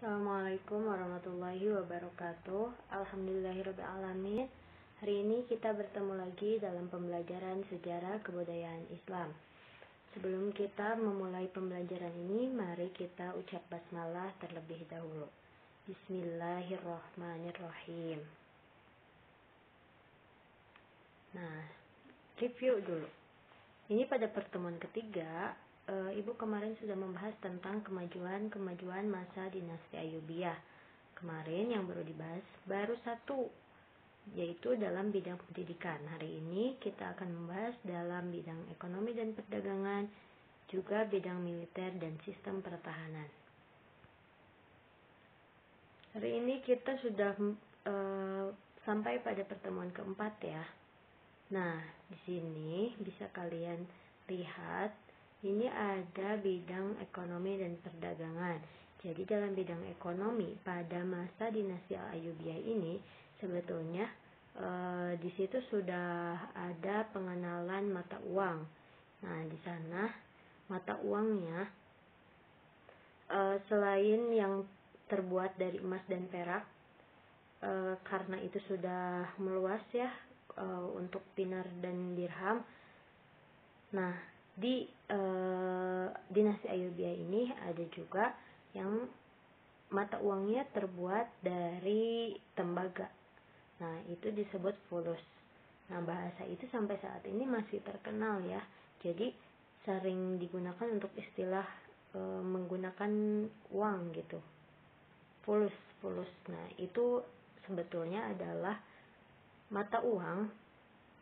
Assalamualaikum warahmatullahi wabarakatuh. Alhamdulillahirrabbilalamin. Hari ini kita bertemu lagi dalam pembelajaran sejarah kebudayaan Islam. Sebelum kita memulai pembelajaran ini, mari kita ucap basmalah terlebih dahulu. Bismillahirrahmanirrahim. Nah, review dulu. Ini pada pertemuan ketiga, Ibu kemarin sudah membahas tentang kemajuan masa dinasti Ayyubiyah. Kemarin yang baru dibahas baru satu, yaitu dalam bidang pendidikan. Hari ini kita akan membahas dalam bidang ekonomi dan perdagangan, juga bidang militer dan sistem pertahanan. Hari ini kita sudah sampai pada pertemuan keempat ya. Nah, di sini bisa kalian lihat ini ada bidang ekonomi dan perdagangan. Jadi dalam bidang ekonomi pada masa dinasti Al-Ayyubiyah ini sebetulnya di situ sudah ada pengenalan mata uang. Nah, di sana mata uangnya selain yang terbuat dari emas dan perak, karena itu sudah meluas ya untuk dinar dan dirham. Nah, di dinasti Ayyubiyah ini ada juga yang mata uangnya terbuat dari tembaga. Nah, itu disebut fulus. Nah, bahasa itu sampai saat ini masih terkenal ya. Jadi sering digunakan untuk istilah menggunakan uang gitu. Fulus. Nah, itu sebetulnya adalah mata uang,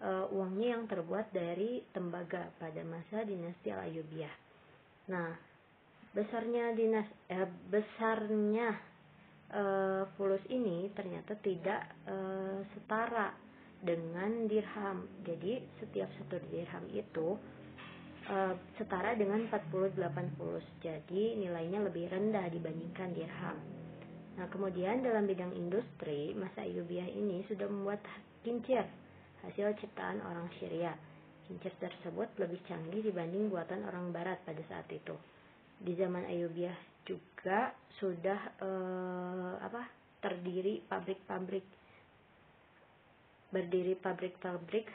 uangnya yang terbuat dari tembaga pada masa dinasti Al-Ayyubiyah. Nah, besarnya fulus ini ternyata tidak setara dengan dirham. Jadi setiap satu dirham itu setara dengan 48 fulus. Jadi nilainya lebih rendah dibandingkan dirham. Nah, kemudian dalam bidang industri, masa Ayyubiyah ini sudah membuat kincir, hasil ciptaan orang Syria. Kincir tersebut lebih canggih dibanding buatan orang Barat pada saat itu. Di zaman Ayyubiyah juga sudah berdiri pabrik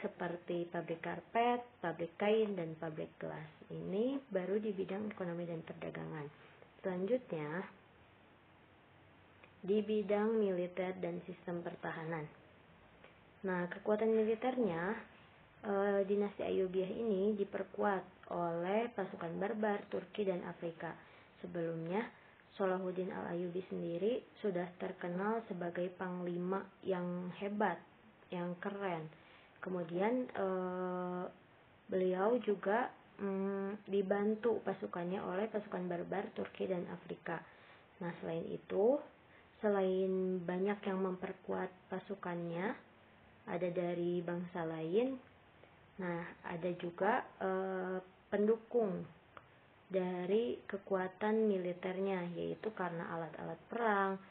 seperti pabrik karpet, pabrik kain, dan pabrik gelas. Ini baru di bidang ekonomi dan perdagangan. Selanjutnya, di bidang militer dan sistem pertahanan. Nah, kekuatan militernya dinasti Ayyubiyah ini diperkuat oleh pasukan Barbar, Turki, dan Afrika. Sebelumnya, Salahuddin Al-Ayyubi sendiri sudah terkenal sebagai panglima yang hebat, yang keren. Kemudian beliau juga dibantu pasukannya oleh pasukan Barbar, Turki, dan Afrika. Nah, selain banyak yang memperkuat pasukannya, ada dari bangsa lain. Nah, ada juga pendukung dari kekuatan militernya, yaitu karena alat-alat perang.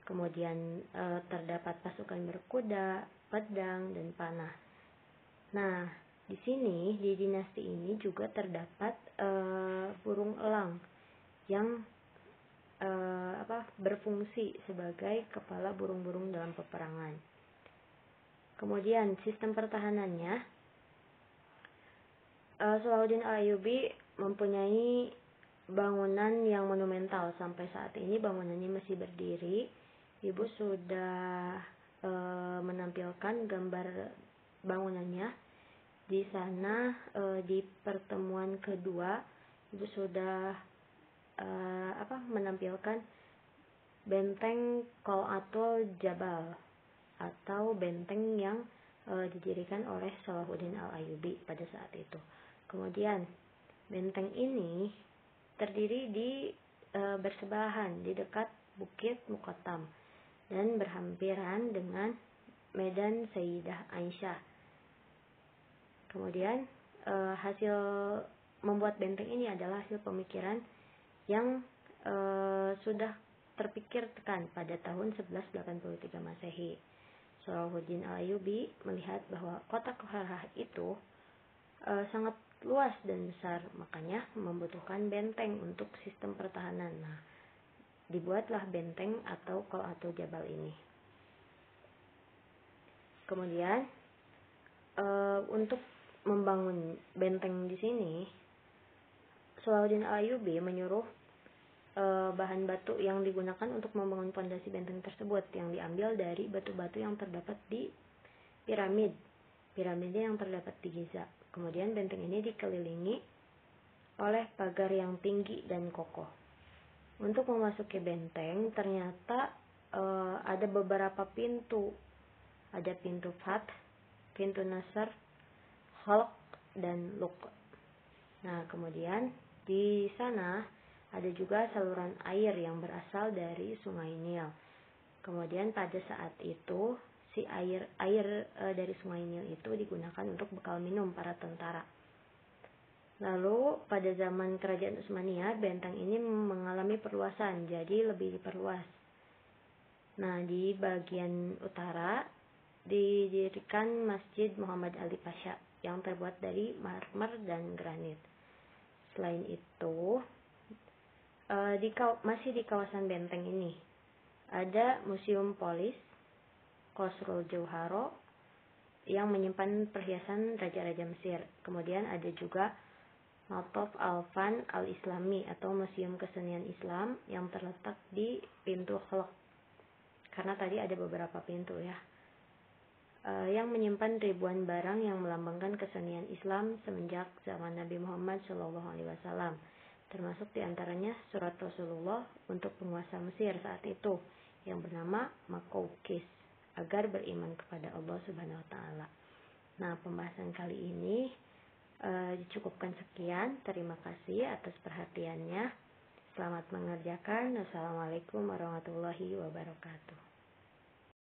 Kemudian terdapat pasukan berkuda, pedang, dan panah. Nah, di sini di dinasti ini juga terdapat burung elang yang berfungsi sebagai kepala burung-burung dalam peperangan. Kemudian sistem pertahanannya, Salahuddin Al-Ayyubi mempunyai bangunan yang monumental. Sampai saat ini bangunannya masih berdiri. Ibu sudah menampilkan gambar bangunannya di sana. Di pertemuan kedua Ibu sudah menampilkan benteng Qal'atul Jabal atau benteng yang didirikan oleh Salahuddin Al-Ayyubi pada saat itu. Kemudian benteng ini terdiri bersebelahan di dekat Bukit Muqattam dan berhampiran dengan Medan Sayyidah Aisyah. Kemudian hasil membuat benteng ini adalah hasil pemikiran yang sudah terpikirkan pada tahun 1183 Masehi. Salahuddin Al-Ayyubi melihat bahwa kota Qaharah itu sangat luas dan besar, makanya membutuhkan benteng untuk sistem pertahanan. Nah, dibuatlah benteng atau Qal'atul Jabal ini. Kemudian untuk membangun benteng di sini, Salahuddin Al-Ayyubi menyuruh bahan batu yang digunakan untuk membangun pondasi benteng tersebut yang diambil dari batu-batu yang terdapat di piramida yang terdapat di Giza. Kemudian benteng ini dikelilingi oleh pagar yang tinggi dan kokoh. Untuk memasuki benteng ternyata ada beberapa pintu. Ada pintu Fath, pintu Nasr, Khalq, dan Luq. Nah, kemudian di sana ada juga saluran air yang berasal dari Sungai Nil. Kemudian pada saat itu si air dari Sungai Nil itu digunakan untuk bekal minum para tentara. Lalu pada zaman Kerajaan Utsmaniyah, benteng ini mengalami perluasan, jadi lebih diperluas. Nah, di bagian utara didirikan Masjid Muhammad Ali Pasha yang terbuat dari marmer dan granit. Selain itu, masih di kawasan benteng ini ada Museum Polis Qasrul Jauharo yang menyimpan perhiasan raja-raja Mesir. Kemudian ada juga Mataf Al-Fan Al-Islami atau Museum Kesenian Islam yang terletak di pintu Khalq. Karena tadi ada beberapa pintu ya. Yang menyimpan ribuan barang yang melambangkan kesenian Islam semenjak zaman Nabi Muhammad SAW, termasuk diantaranya surat Rasulullah untuk penguasa Mesir saat itu yang bernama Maqawqis agar beriman kepada Allah Subhanahu Wa Taala. Nah, pembahasan kali ini dicukupkan sekian. Terima kasih atas perhatiannya. Selamat mengerjakan. Wassalamualaikum warahmatullahi wabarakatuh.